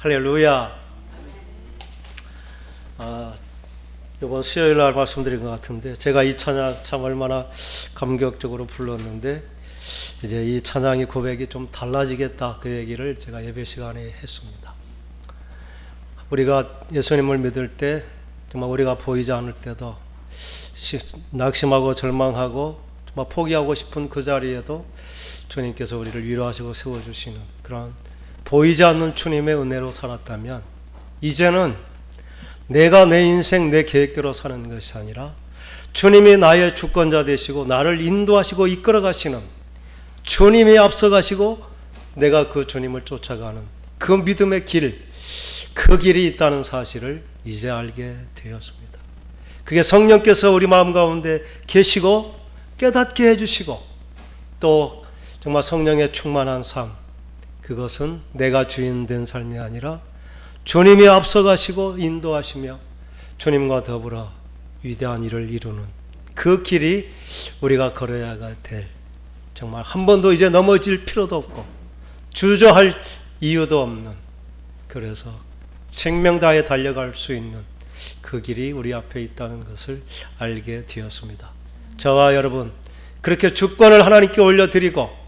할렐루야. 이번 수요일 날 말씀드린 것 같은데, 제가 이 찬양 참 얼마나 감격적으로 불렀는데, 이제 이 찬양의 고백이 좀 달라지겠다, 그 얘기를 제가 예배 시간에 했습니다. 우리가 예수님을 믿을 때, 정말 우리가 보이지 않을 때도 낙심하고 절망하고 정말 포기하고 싶은 그 자리에도 주님께서 우리를 위로하시고 세워주시는 그런 보이지 않는 주님의 은혜로 살았다면, 이제는 내가 내 인생 내 계획대로 사는 것이 아니라 주님이 나의 주권자 되시고 나를 인도하시고 이끌어 가시는, 주님이 앞서 가시고 내가 그 주님을 쫓아가는 그 믿음의 길, 그 길이 있다는 사실을 이제 알게 되었습니다. 그게 성령께서 우리 마음 가운데 계시고 깨닫게 해주시고, 또 정말 성령의 충만한 삶, 그것은 내가 주인 된 삶이 아니라 주님이 앞서가시고 인도하시며 주님과 더불어 위대한 일을 이루는 그 길이 우리가 걸어야 될, 정말 한 번도 이제 넘어질 필요도 없고 주저할 이유도 없는, 그래서 생명 다해 달려갈 수 있는 그 길이 우리 앞에 있다는 것을 알게 되었습니다. 저와 여러분, 그렇게 주권을 하나님께 올려드리고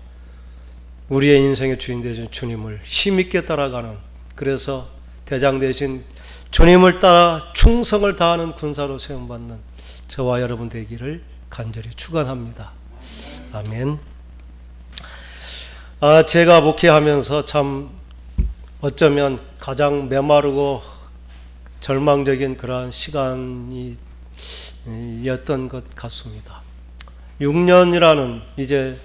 우리의 인생의 주인 되신 주님을 힘있게 따라가는, 그래서 대장 되신 주님을 따라 충성을 다하는 군사로 세움받는 저와 여러분 되기를 간절히 축원합니다. 아멘. 제가 목회하면서 참 어쩌면 가장 메마르고 절망적인 그러한 시간이었던 것 같습니다. 6년이라는 이제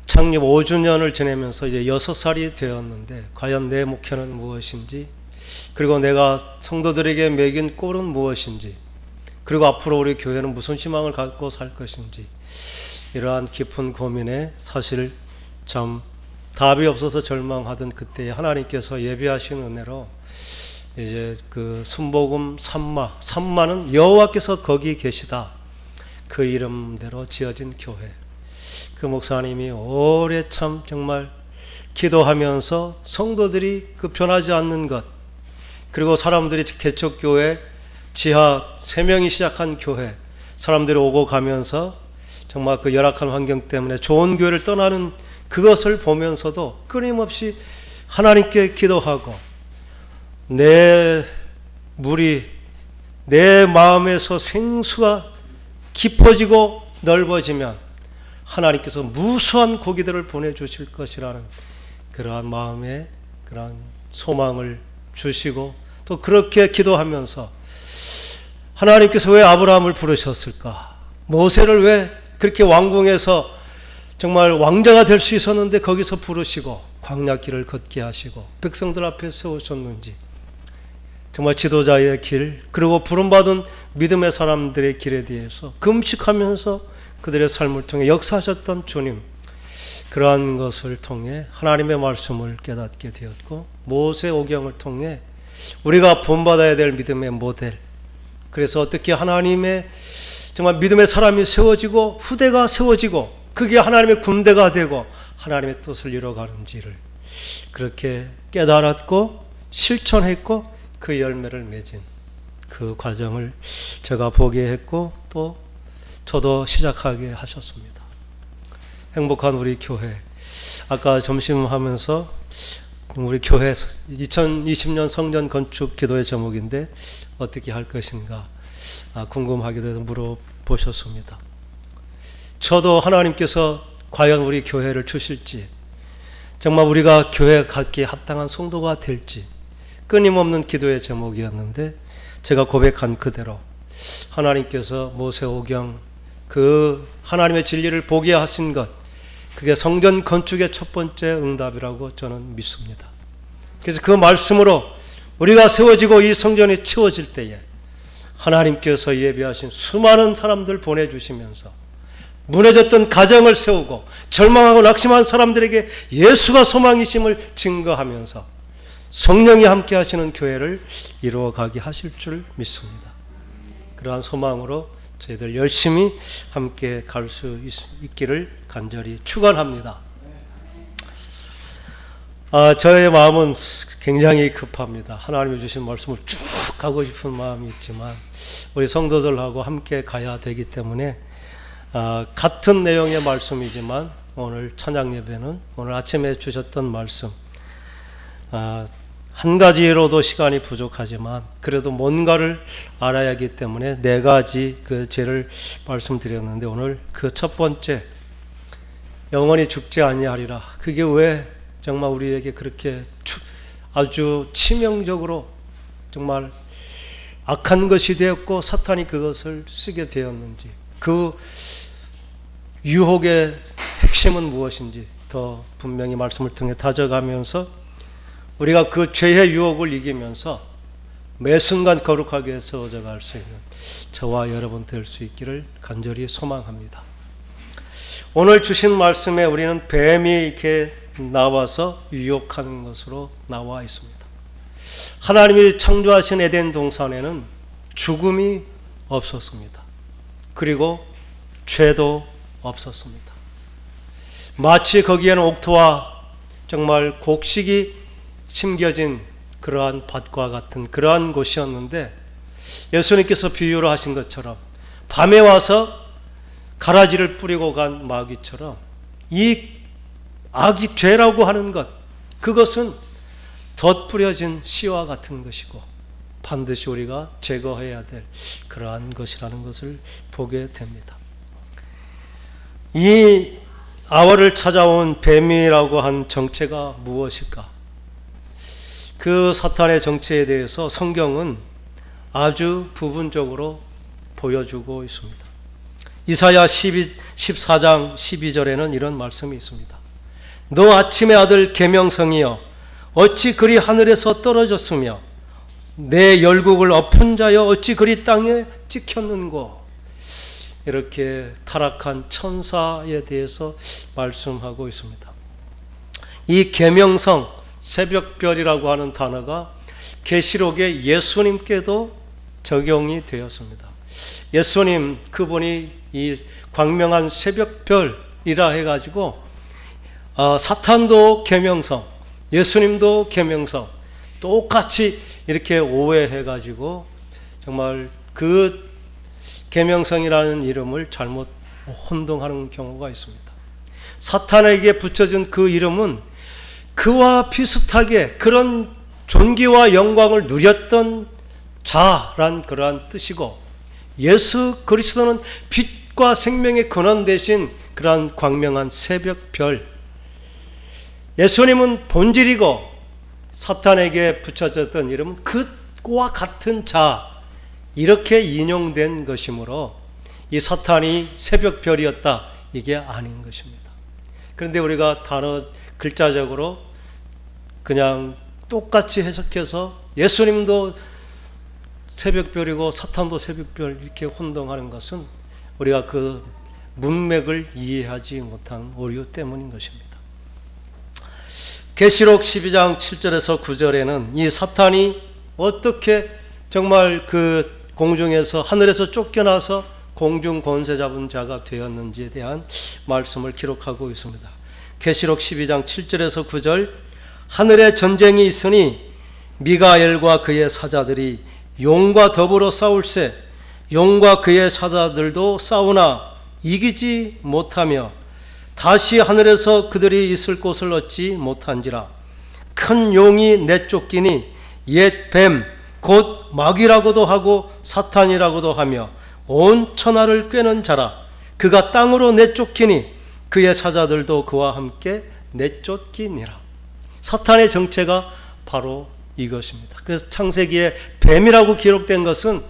창립 5주년을 지내면서 이제 6살이 되었는데, 과연 내 목표는 무엇인지, 그리고 내가 성도들에게 먹인 꼴은 무엇인지, 그리고 앞으로 우리 교회는 무슨 희망을 갖고 살 것인지, 이러한 깊은 고민에 사실 참 답이 없어서 절망하던 그때에 하나님께서 예비하신 은혜로 이제 그 순복음 삼마는 여호와께서 거기 계시다, 그 이름대로 지어진 교회, 그 목사님이 오래 참 정말 기도하면서 성도들이 그 변하지 않는 것, 그리고 사람들이 개척교회 지하 3명이 시작한 교회, 사람들이 오고 가면서 정말 그 열악한 환경 때문에 좋은 교회를 떠나는 그것을 보면서도 끊임없이 하나님께 기도하고, 내 마음에서 생수가 깊어지고 넓어지면 하나님께서 무수한 고기들을 보내주실 것이라는 그러한 마음에 그러한 소망을 주시고, 또 그렇게 기도하면서 하나님께서 왜 아브라함을 부르셨을까? 모세를 왜 그렇게 왕궁에서 정말 왕자가 될 수 있었는데 거기서 부르시고 광야길을 걷게 하시고 백성들 앞에 세우셨는지, 정말 지도자의 길, 그리고 부름받은 믿음의 사람들의 길에 대해서 금식하면서 그들의 삶을 통해 역사하셨던 주님, 그러한 것을 통해 하나님의 말씀을 깨닫게 되었고, 모세 오경을 통해 우리가 본받아야 될 믿음의 모델, 그래서 어떻게 하나님의 정말 믿음의 사람이 세워지고 후대가 세워지고 그게 하나님의 군대가 되고 하나님의 뜻을 이뤄가는지를 그렇게 깨달았고 실천했고, 그 열매를 맺은 그 과정을 제가 보게 했고, 또 저도 시작하게 하셨습니다. 행복한 우리 교회, 아까 점심하면서 우리 교회 2020년 성전 건축 기도의 제목인데 어떻게 할 것인가 궁금하게 돼서 물어보셨습니다. 저도 하나님께서 과연 우리 교회를 주실지, 정말 우리가 교회 갖기에 합당한 성도가 될지 끊임없는 기도의 제목이었는데, 제가 고백한 그대로 하나님께서 모세 오경 그 하나님의 진리를 보게 하신 것, 그게 성전 건축의 첫 번째 응답이라고 저는 믿습니다. 그래서 그 말씀으로 우리가 세워지고 이 성전이 채워질 때에 하나님께서 예비하신 수많은 사람들 보내주시면서 무너졌던 가정을 세우고 절망하고 낙심한 사람들에게 예수가 소망이심을 증거하면서 성령이 함께 하시는 교회를 이루어가게 하실 줄 믿습니다. 그러한 소망으로 저희들 열심히 함께 갈 수 있기를 간절히 축원합니다. 저의 마음은 굉장히 급합니다. 하나님이 주신 말씀을 쭉 가고 싶은 마음이 있지만 우리 성도들하고 함께 가야 되기 때문에 같은 내용의 말씀이지만 오늘 찬양 예배는 오늘 아침에 주셨던 말씀 한 가지로도 시간이 부족하지만 그래도 뭔가를 알아야 하기 때문에 네 가지 그 죄를 말씀드렸는데 오늘 그 첫 번째 영원히 죽지 아니하리라. 그게 왜 정말 우리에게 그렇게 아주 치명적으로 정말 악한 것이 되었고 사탄이 그것을 쓰게 되었는지 그 유혹의 핵심은 무엇인지 더 분명히 말씀을 통해 다져가면서 우리가 그 죄의 유혹을 이기면서 매 순간 거룩하게 세워져갈 수 있는 저와 여러분 될 수 있기를 간절히 소망합니다. 오늘 주신 말씀에 우리는 뱀이 이렇게 나와서 유혹하는 것으로 나와 있습니다. 하나님이 창조하신 에덴 동산에는 죽음이 없었습니다. 그리고 죄도 없었습니다. 마치 거기에는 옥토와 정말 곡식이 심겨진 그러한 밭과 같은 그러한 곳이었는데 예수님께서 비유를 하신 것처럼 밤에 와서 가라지를 뿌리고 간 마귀처럼 이 악이 죄라고 하는 것 그것은 덧뿌려진 씨와 같은 것이고 반드시 우리가 제거해야 될 그러한 것이라는 것을 보게 됩니다. 이 아월을 찾아온 뱀이라고 한 정체가 무엇일까? 그 사탄의 정체에 대해서 성경은 아주 부분적으로 보여주고 있습니다. 이사야 14장 12절에는 이런 말씀이 있습니다. 너 아침의 아들 계명성이여 어찌 그리 하늘에서 떨어졌으며 내 열국을 엎은 자여 어찌 그리 땅에 찍혔는고. 이렇게 타락한 천사에 대해서 말씀하고 있습니다. 이 계명성 새벽별이라고 하는 단어가 계시록에 예수님께도 적용이 되었습니다. 예수님 그분이 이 광명한 새벽별이라 해가지고 사탄도 계명성 예수님도 계명성 똑같이 이렇게 오해해가지고 정말 그 계명성이라는 이름을 잘못 혼동하는 경우가 있습니다. 사탄에게 붙여진 그 이름은 그와 비슷하게 그런 존귀와 영광을 누렸던 자란 그러한 뜻이고 예수 그리스도는 빛과 생명의 근원 대신 그러한 광명한 새벽별 예수님은 본질이고 사탄에게 붙여졌던 이름은 그와 같은 자 이렇게 인용된 것이므로 이 사탄이 새벽별이었다 이게 아닌 것입니다. 그런데 우리가 단어 글자적으로 그냥 똑같이 해석해서 예수님도 새벽별이고 사탄도 새벽별 이렇게 혼동하는 것은 우리가 그 문맥을 이해하지 못한 오류 때문인 것입니다. 계시록 12장 7절에서 9절에는 이 사탄이 어떻게 정말 그 공중에서 하늘에서 쫓겨나서 공중 권세 잡은 자가 되었는지에 대한 말씀을 기록하고 있습니다. 계시록 12장 7절에서 9절 하늘에 전쟁이 있으니 미가엘과 그의 사자들이 용과 더불어 싸울세 용과 그의 사자들도 싸우나 이기지 못하며 다시 하늘에서 그들이 있을 곳을 얻지 못한지라. 큰 용이 내쫓기니 옛 뱀 곧 마귀라고도 하고 사탄이라고도 하며 온 천하를 꿰는 자라. 그가 땅으로 내쫓기니 그의 사자들도 그와 함께 내쫓기니라. 사탄의 정체가 바로 이것입니다. 그래서 창세기에 뱀이라고 기록된 것은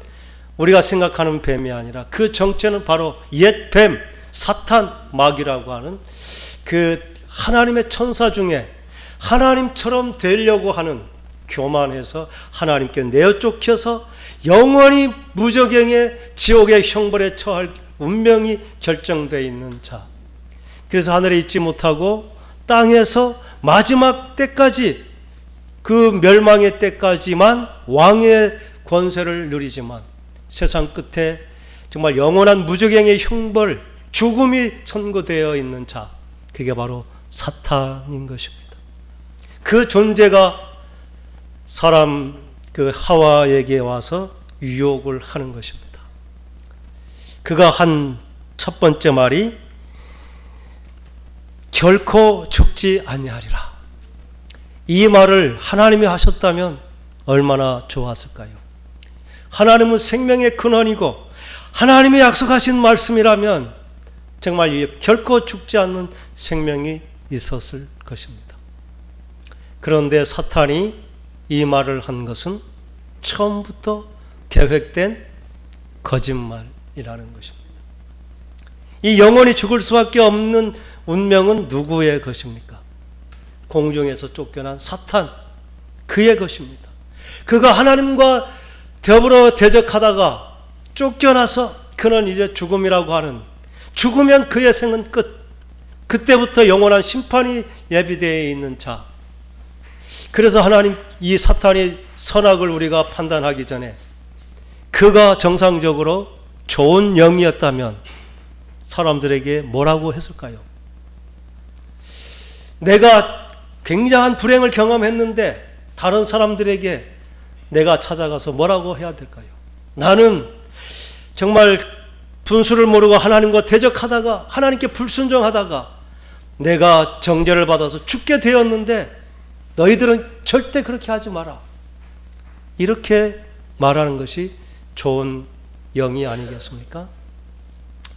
우리가 생각하는 뱀이 아니라 그 정체는 바로 옛 뱀, 사탄, 마귀라고 하는 그 하나님의 천사 중에 하나님처럼 되려고 하는 교만해서 하나님께 내어쫓겨서 영원히 무저갱의 지옥의 형벌에 처할 운명이 결정되어 있는 자. 그래서 하늘에 있지 못하고 땅에서 마지막 때까지 그 멸망의 때까지만 왕의 권세를 누리지만 세상 끝에 정말 영원한 무저갱의 형벌, 죽음이 선고되어 있는 자. 그게 바로 사탄인 것입니다. 그 존재가 사람 그 하와에게 와서 유혹을 하는 것입니다. 그가 한 첫 번째 말이 결코 죽지 아니하리라. 이 말을 하나님이 하셨다면 얼마나 좋았을까요? 하나님은 생명의 근원이고 하나님이 약속하신 말씀이라면 정말 결코 죽지 않는 생명이 있었을 것입니다. 그런데 사탄이 이 말을 한 것은 처음부터 계획된 거짓말이라는 것입니다. 이 영원히 죽을 수밖에 없는 운명은 누구의 것입니까? 공중에서 쫓겨난 사탄, 그의 것입니다. 그가 하나님과 더불어 대적하다가 쫓겨나서 그는 이제 죽음이라고 하는, 죽으면 그의 생은 끝, 그때부터 영원한 심판이 예비되어 있는 자. 그래서 하나님, 이 사탄이 선악을 우리가 판단하기 전에 그가 정상적으로 좋은 영이었다면 사람들에게 뭐라고 했을까요? 내가 굉장한 불행을 경험했는데 다른 사람들에게 내가 찾아가서 뭐라고 해야 될까요? 나는 정말 분수를 모르고 하나님과 대적하다가 하나님께 불순종하다가 내가 정죄를 받아서 죽게 되었는데 너희들은 절대 그렇게 하지 마라. 이렇게 말하는 것이 좋은 영이 아니겠습니까?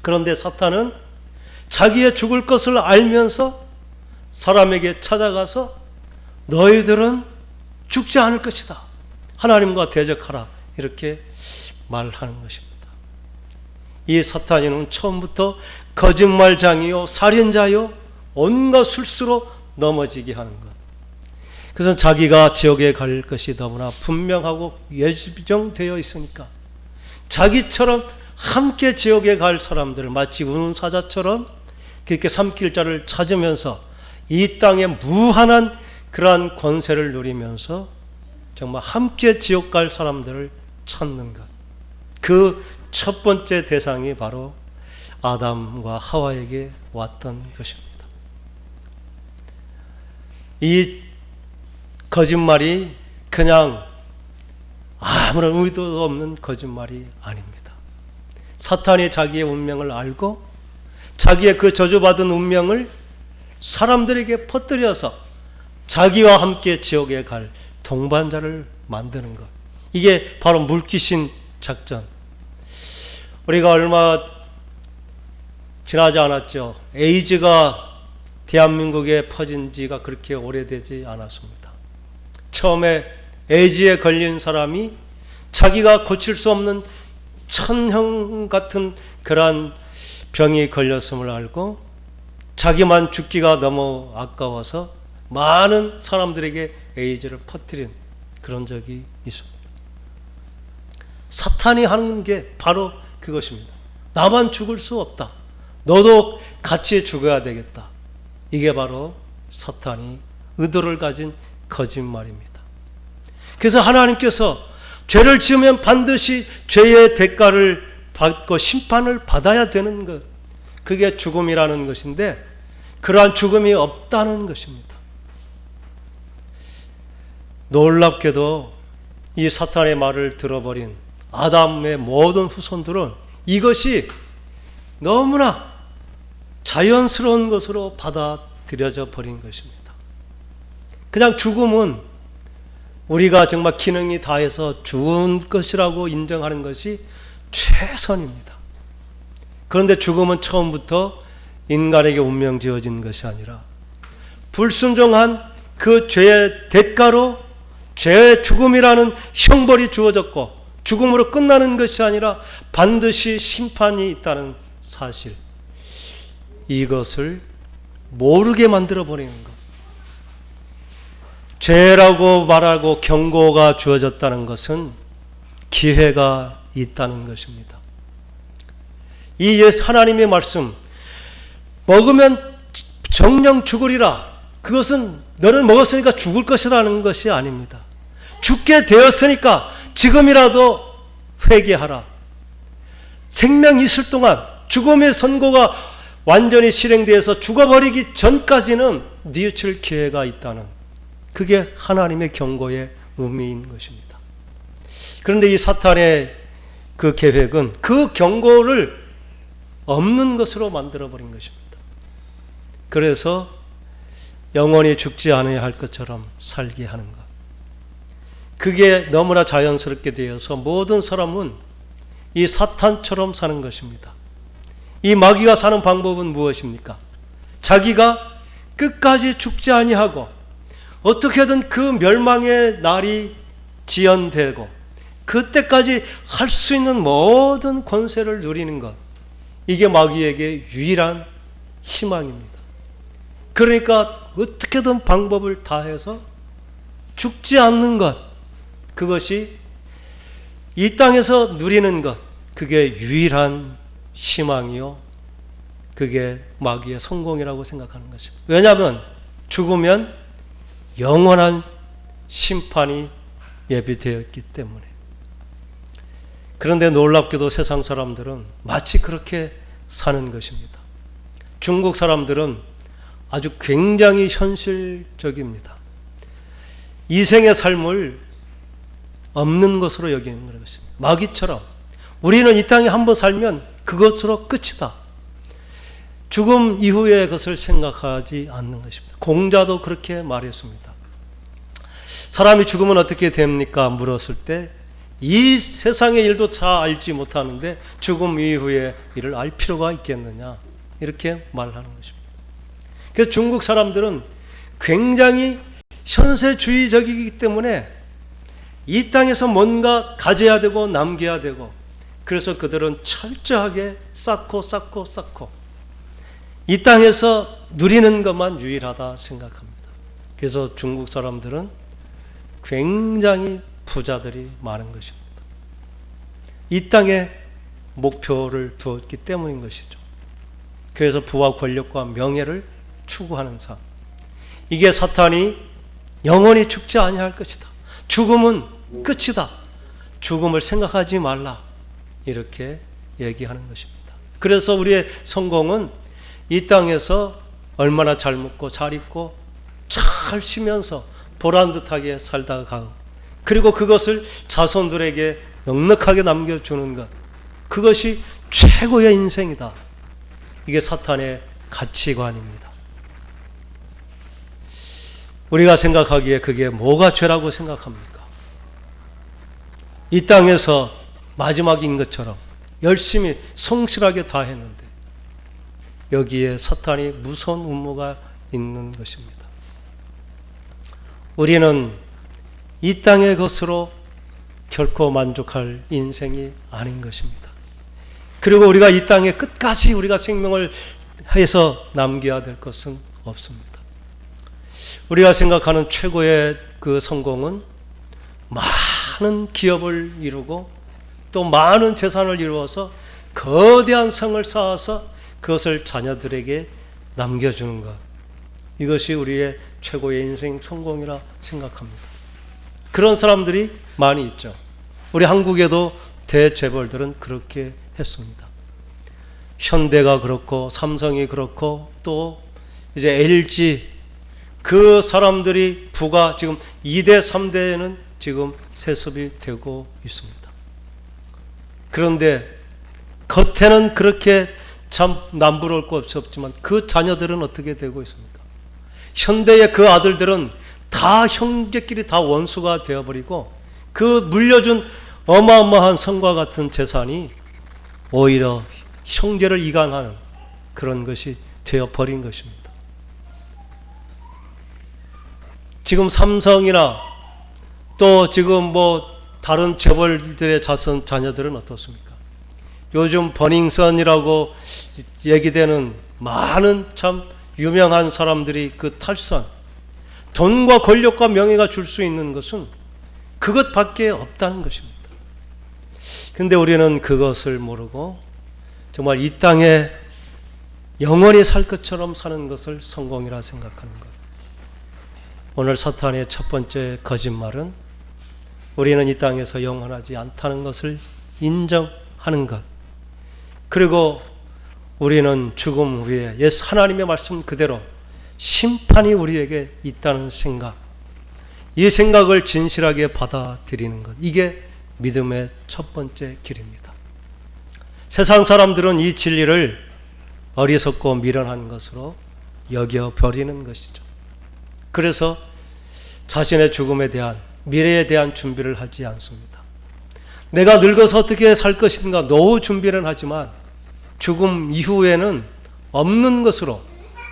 그런데 사탄은 자기의 죽을 것을 알면서 사람에게 찾아가서 너희들은 죽지 않을 것이다. 하나님과 대적하라. 이렇게 말하는 것입니다. 이 사탄이는 처음부터 거짓말장이요, 살인자요, 온갖 술수로 넘어지게 하는 것. 그래서 자기가 지옥에 갈 것이 너무나 분명하고 예정되어 있으니까 자기처럼 함께 지옥에 갈 사람들을 마치 우는 사자처럼 그렇게 삼킬자를 찾으면서 이 땅에 무한한 그러한 권세를 누리면서 정말 함께 지옥 갈 사람들을 찾는 것. 그 첫 번째 대상이 바로 아담과 하와에게 왔던 것입니다. 이 거짓말이 그냥 아무런 의도도 없는 거짓말이 아닙니다. 사탄이 자기의 운명을 알고 자기의 그 저주받은 운명을 사람들에게 퍼뜨려서 자기와 함께 지옥에 갈 동반자를 만드는 것. 이게 바로 물귀신 작전. 우리가 얼마 지나지 않았죠. 에이즈가 대한민국에 퍼진 지가 그렇게 오래되지 않았습니다. 처음에 에이즈에 걸린 사람이 자기가 고칠 수 없는 천형 같은 그러한 병이 걸렸음을 알고 자기만 죽기가 너무 아까워서 많은 사람들에게 에이즈를 퍼뜨린 그런 적이 있습니다. 사탄이 하는 게 바로 그것입니다. 나만 죽을 수 없다. 너도 같이 죽어야 되겠다. 이게 바로 사탄이 의도를 가진 거짓말입니다. 그래서 하나님께서 죄를 지으면 반드시 죄의 대가를 받고 심판을 받아야 되는 것. 그게 죽음이라는 것인데 그러한 죽음이 없다는 것입니다. 놀랍게도 이 사탄의 말을 들어버린 아담의 모든 후손들은 이것이 너무나 자연스러운 것으로 받아들여져 버린 것입니다. 그냥 죽음은 우리가 정말 기능이 다해서 죽은 것이라고 인정하는 것이 최선입니다. 그런데 죽음은 처음부터 인간에게 운명 지어진 것이 아니라 불순종한 그 죄의 대가로 죄의 죽음이라는 형벌이 주어졌고 죽음으로 끝나는 것이 아니라 반드시 심판이 있다는 사실, 이것을 모르게 만들어 버리는 것. 죄라고 말하고 경고가 주어졌다는 것은 기회가 있다는 것입니다. 이 하나님의 말씀, 먹으면 정령 죽으리라. 그것은 너는 먹었으니까 죽을 것이라는 것이 아닙니다. 죽게 되었으니까 지금이라도 회개하라. 생명이 있을 동안 죽음의 선고가 완전히 실행되어서 죽어버리기 전까지는 뉘우칠 기회가 있다는 그게 하나님의 경고의 의미인 것입니다. 그런데 이 사탄의 그 계획은 그 경고를 없는 것으로 만들어버린 것입니다. 그래서 영원히 죽지 않아야 할 것처럼 살게 하는 것. 그게 너무나 자연스럽게 되어서 모든 사람은 이 사탄처럼 사는 것입니다. 이 마귀가 사는 방법은 무엇입니까? 자기가 끝까지 죽지 아니하고 어떻게든 그 멸망의 날이 지연되고 그때까지 할 수 있는 모든 권세를 누리는 것. 이게 마귀에게 유일한 희망입니다. 그러니까 어떻게든 방법을 다해서 죽지 않는 것. 그것이 이 땅에서 누리는 것. 그게 유일한 희망이요. 그게 마귀의 성공이라고 생각하는 것입니다. 왜냐하면 죽으면 영원한 심판이 예비되었기 때문에. 그런데 놀랍게도 세상 사람들은 마치 그렇게 사는 것입니다. 중국 사람들은 아주 굉장히 현실적입니다. 이생의 삶을 없는 것으로 여기는 것입니다. 마귀처럼 우리는 이 땅에 한번 살면 그것으로 끝이다. 죽음 이후의 것을 생각하지 않는 것입니다. 공자도 그렇게 말했습니다. 사람이 죽으면 어떻게 됩니까? 물었을 때 이 세상의 일도 잘 알지 못하는데 죽음 이후의 일을 알 필요가 있겠느냐, 이렇게 말하는 것입니다. 그래서 중국 사람들은 굉장히 현세주의적이기 때문에 이 땅에서 뭔가 가져야 되고 남겨야 되고, 그래서 그들은 철저하게 쌓고 이 땅에서 누리는 것만 유일하다 생각합니다. 그래서 중국 사람들은 굉장히 부자들이 많은 것입니다. 이 땅에 목표를 두었기 때문인 것이죠. 그래서 부와 권력과 명예를 추구하는 삶. 이게 사탄이 영원히 죽지 아니할 것이다. 죽음은 끝이다. 죽음을 생각하지 말라. 이렇게 얘기하는 것입니다. 그래서 우리의 성공은 이 땅에서 얼마나 잘 먹고 잘 입고 잘 쉬면서 보란듯하게 살다가 가고, 그리고 그것을 자손들에게 넉넉하게 남겨주는 것, 그것이 최고의 인생이다. 이게 사탄의 가치관입니다. 우리가 생각하기에 그게 뭐가 죄라고 생각합니까? 이 땅에서 마지막인 것처럼 열심히 성실하게 다 했는데 여기에 사탄이 무서운 음모가 있는 것입니다. 우리는 이 땅의 것으로 결코 만족할 인생이 아닌 것입니다. 그리고 우리가 이 땅에 끝까지 우리가 생명을 해서 남겨야 될 것은 없습니다. 우리가 생각하는 최고의 그 성공은 많은 기업을 이루고 또 많은 재산을 이루어서 거대한 성을 쌓아서 그것을 자녀들에게 남겨주는 것. 이것이 우리의 최고의 인생 성공이라 생각합니다. 그런 사람들이 많이 있죠. 우리 한국에도 대재벌들은 그렇게 했습니다. 현대가 그렇고 삼성이 그렇고 또 이제 LG, 그 사람들이 부가 지금 2대 3대에는 지금 세습이 되고 있습니다. 그런데 겉에는 그렇게 참 남부러울 것 없지만 그 자녀들은 어떻게 되고 있습니까? 현대의 그 아들들은 다 형제끼리 다 원수가 되어버리고 그 물려준 어마어마한 성과 같은 재산이 오히려 형제를 이간하는 그런 것이 되어버린 것입니다. 지금 삼성이나 또 지금 뭐 다른 재벌들의 자녀들은 어떻습니까? 요즘 버닝썬이라고 얘기되는 많은 참 유명한 사람들이 그 탈선, 돈과 권력과 명예가 줄 수 있는 것은 그것밖에 없다는 것입니다. 근데 우리는 그것을 모르고 정말 이 땅에 영원히 살 것처럼 사는 것을 성공이라 생각하는 것. 오늘 사탄의 첫 번째 거짓말은 우리는 이 땅에서 영원하지 않다는 것을 인정하는 것. 그리고 우리는 죽음 후에 예수 하나님의 말씀 그대로 심판이 우리에게 있다는 생각. 이 생각을 진실하게 받아들이는 것, 이게 믿음의 첫 번째 길입니다. 세상 사람들은 이 진리를 어리석고 미련한 것으로 여겨버리는 것이죠. 그래서 자신의 죽음에 대한, 미래에 대한 준비를 하지 않습니다. 내가 늙어서 어떻게 살 것인가 노후 준비는 하지만 죽음 이후에는 없는 것으로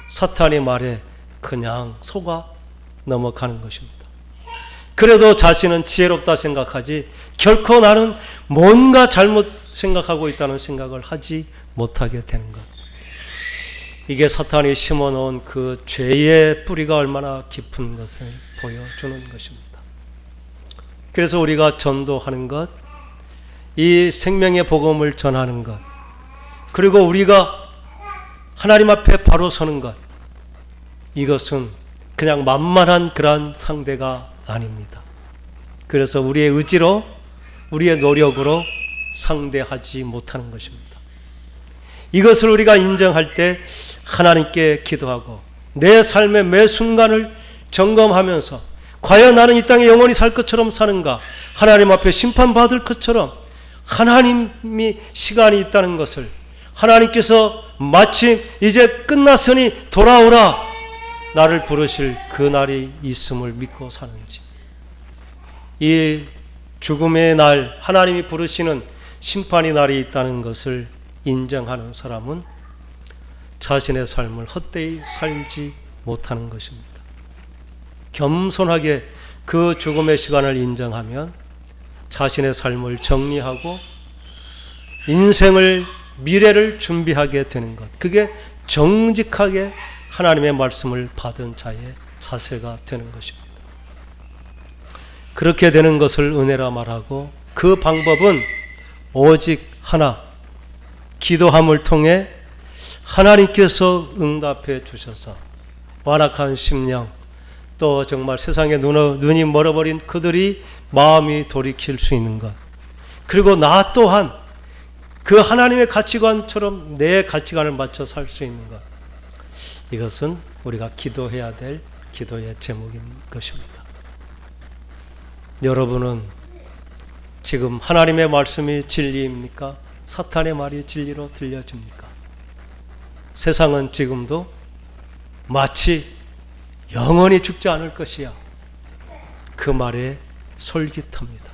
사탄의 말에 그냥 속아 넘어가는 것입니다. 그래도 자신은 지혜롭다 생각하지 결코 나는 뭔가 잘못 생각하고 있다는 생각을 하지 못하게 되는 것. 이게 사탄이 심어놓은 그 죄의 뿌리가 얼마나 깊은 것을 보여주는 것입니다. 그래서 우리가 전도하는 것, 이 생명의 복음을 전하는 것, 그리고 우리가 하나님 앞에 바로 서는 것, 이것은 그냥 만만한 그러한 상대가 아닙니다. 그래서 우리의 의지로, 우리의 노력으로 상대하지 못하는 것입니다. 이것을 우리가 인정할 때 하나님께 기도하고 내 삶의 매 순간을 점검하면서 과연 나는 이 땅에 영원히 살 것처럼 사는가, 하나님 앞에 심판받을 것처럼 하나님이 시간이 있다는 것을, 하나님께서 마침 이제 끝났으니 돌아오라 나를 부르실 그 날이 있음을 믿고 사는지, 이 죽음의 날, 하나님이 부르시는 심판의 날이 있다는 것을 인정하는 사람은 자신의 삶을 헛되이 살지 못하는 것입니다. 겸손하게 그 죽음의 시간을 인정하면 자신의 삶을 정리하고 인생을, 미래를 준비하게 되는 것, 그게 정직하게 하나님의 말씀을 받은 자의 자세가 되는 것입니다. 그렇게 되는 것을 은혜라 말하고, 그 방법은 오직 하나, 기도함을 통해 하나님께서 응답해 주셔서 완악한 심령, 또 정말 세상에 눈이 멀어버린 그들이 마음이 돌이킬 수 있는 것, 그리고 나 또한 그 하나님의 가치관처럼 내 가치관을 맞춰 살 수 있는 것, 이것은 우리가 기도해야 될 기도의 제목인 것입니다. 여러분은 지금 하나님의 말씀이 진리입니까? 사탄의 말이 진리로 들려집니까? 세상은 지금도 마치 영원히 죽지 않을 것이야, 그 말에 솔깃합니다.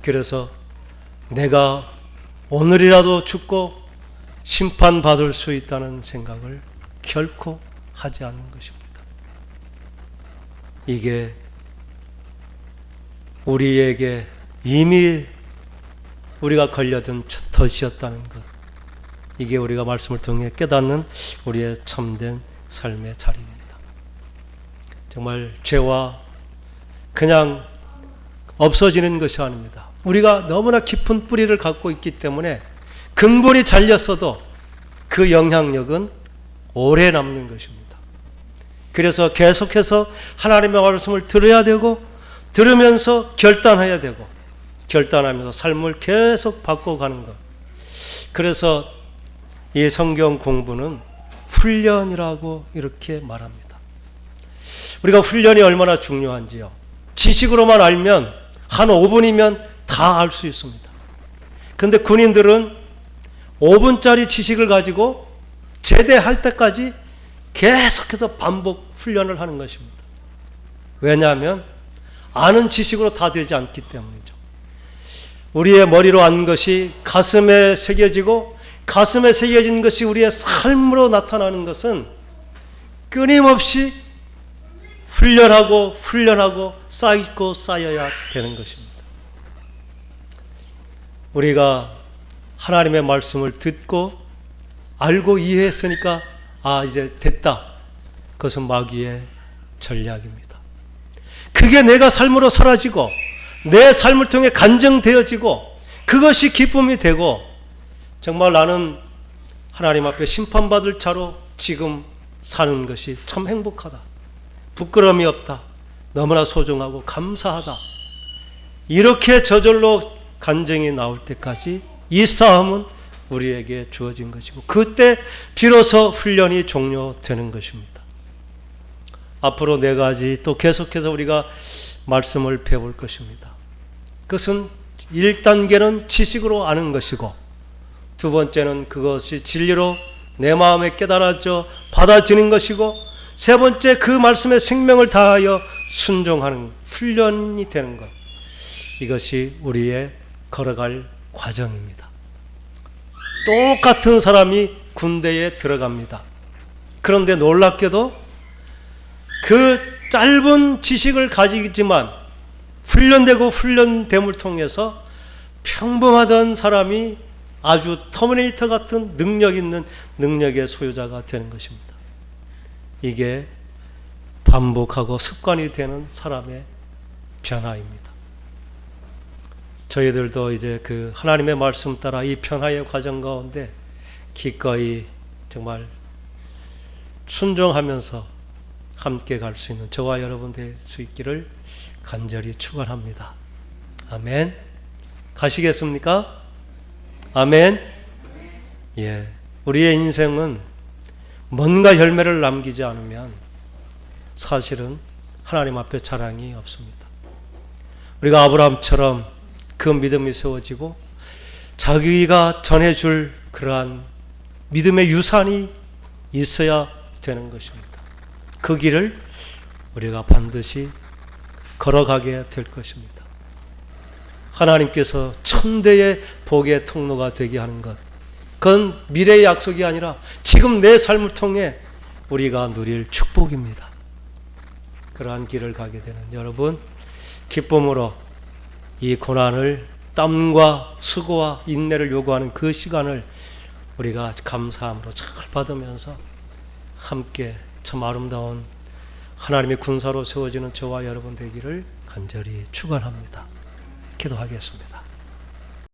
그래서 내가 오늘이라도 죽고 심판받을 수 있다는 생각을 결코 하지 않는 것입니다. 이게 우리에게 이미 우리가 걸려든 덫이었다는 것, 이게 우리가 말씀을 통해 깨닫는 우리의 참된 삶의 자리입니다. 정말 죄와 그냥 없어지는 것이 아닙니다. 우리가 너무나 깊은 뿌리를 갖고 있기 때문에 근본이 잘렸어도 그 영향력은 오래 남는 것입니다. 그래서 계속해서 하나님의 말씀을 들어야 되고, 들으면서 결단해야 되고, 결단하면서 삶을 계속 바꿔가는 것. 그래서 이 성경 공부는 훈련이라고 이렇게 말합니다. 우리가 훈련이 얼마나 중요한지요. 지식으로만 알면 한 5분이면 다 알 수 있습니다. 근데 군인들은 5분짜리 지식을 가지고 제대할 때까지 계속해서 반복 훈련을 하는 것입니다. 왜냐하면 아는 지식으로 다 되지 않기 때문이죠. 우리의 머리로 아는 것이 가슴에 새겨지고, 가슴에 새겨진 것이 우리의 삶으로 나타나는 것은 끊임없이 훈련하고 쌓이고 쌓여야 되는 것입니다. 우리가 하나님의 말씀을 듣고 알고 이해했으니까 이제 됐다, 그것은 마귀의 전략입니다. 그게 내가 삶으로 사라지고 내 삶을 통해 간증되어지고 그것이 기쁨이 되고, 정말 나는 하나님 앞에 심판받을 자로 지금 사는 것이 참 행복하다, 부끄러움이 없다, 너무나 소중하고 감사하다, 이렇게 저절로 간증이 나올 때까지 이 싸움은 우리에게 주어진 것이고, 그때 비로소 훈련이 종료되는 것입니다. 앞으로 4가지 또 계속해서 우리가 말씀을 배울 것입니다. 그것은 1단계는 지식으로 아는 것이고, 두 번째는 그것이 진리로 내 마음에 깨달아져 받아지는 것이고, 세 번째 그 말씀에 생명을 다하여 순종하는 훈련이 되는 것. 이것이 우리의 걸어갈 과정입니다. 똑같은 사람이 군대에 들어갑니다. 그런데 놀랍게도 그 짧은 지식을 가지지만 훈련되고 훈련됨을 통해서 평범하던 사람이 아주 터미네이터 같은 능력 있는 능력의 소유자가 되는 것입니다. 이게 반복하고 습관이 되는 사람의 변화입니다. 저희들도 이제 그 하나님의 말씀 따라 이 변화의 과정 가운데 기꺼이 정말 순종하면서 함께 갈 수 있는 저와 여러분 될 수 있기를 간절히 축원합니다. 아멘. 가시겠습니까? 아멘. 예, 우리의 인생은 뭔가 열매를 남기지 않으면 사실은 하나님 앞에 자랑이 없습니다. 우리가 아브라함처럼 그 믿음이 세워지고 자기가 전해줄 그러한 믿음의 유산이 있어야 되는 것입니다. 그 길을 우리가 반드시 걸어가게 될 것입니다. 하나님께서 천대의 복의 통로가 되게 하는 것, 그건 미래의 약속이 아니라 지금 내 삶을 통해 우리가 누릴 축복입니다. 그러한 길을 가게 되는 여러분, 기쁨으로 이 고난을, 땀과 수고와 인내를 요구하는 그 시간을 우리가 감사함으로 잘 받으면서 함께 참 아름다운 하나님의 군사로 세워지는 저와 여러분 되기를 간절히 축원합니다. 기도하겠습니다.